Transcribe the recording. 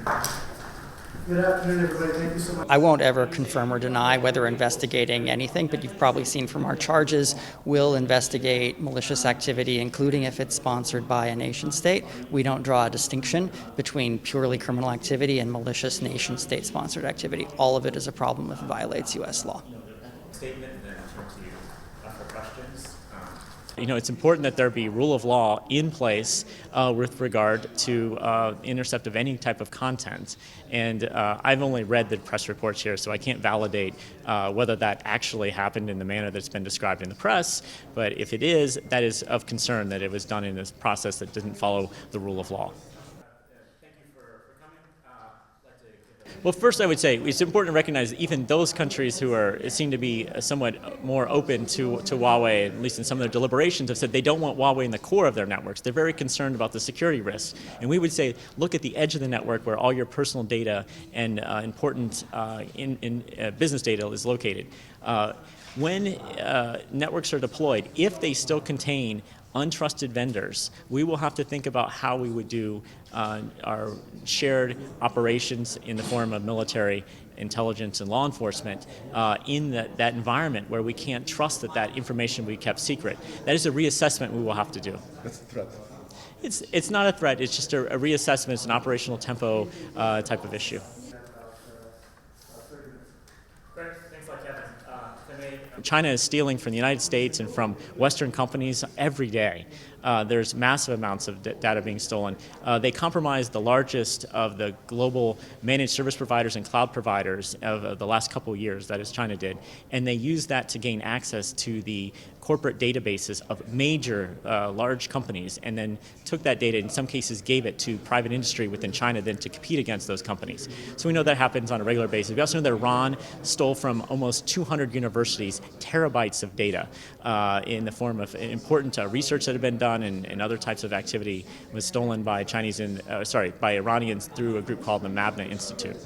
Good afternoon, everybody. Thank you so much. I won't ever confirm or deny whether investigating anything, but you've probably seen from our charges, we'll investigate malicious activity, including if it's sponsored by a nation state. We don't draw a distinction between purely criminal activity and malicious nation state sponsored activity. All of it is a problem if it violates U.S. law. Statement, and then I'll turn to you for questions. It's important that there be rule of law in place with regard to intercept of any type of content. And I've only read the press reports here, so I can't validate whether that actually happened in the manner that's been described in the press. But if it is, that is of concern that it was done in this process that didn't follow the rule of law. Well, first I would say it's important to recognize that even those countries who seem to be somewhat more open to Huawei, at least in some of their deliberations, have said they don't want Huawei in the core of their networks. They're very concerned about the security risks. And we would say, look at the edge of the network where all your personal data and important business data is located. When networks are deployed, if they still contain untrusted vendors, we will have to think about how we would do our shared operations in the form of military intelligence and law enforcement in that environment where we can't trust that information will be kept secret. That is a reassessment we will have to do. That's a threat. It's not a threat, it's just a reassessment, it's an operational tempo type of issue. Great, thanks a lot, Kevin. China is stealing from the United States and from Western companies every day. There's massive amounts of data being stolen. They compromised the largest of the global managed service providers and cloud providers of the last couple of years, that is China did, and they used that to gain access to the corporate databases of major large companies, and then took that data, in some cases gave it to private industry within China then to compete against those companies. So we know that happens on a regular basis. We also know that Iran stole from almost 200 universities terabytes of data in the form of important research that had been done and other types of activity was stolen by by Iranians through a group called the Mabna Institute.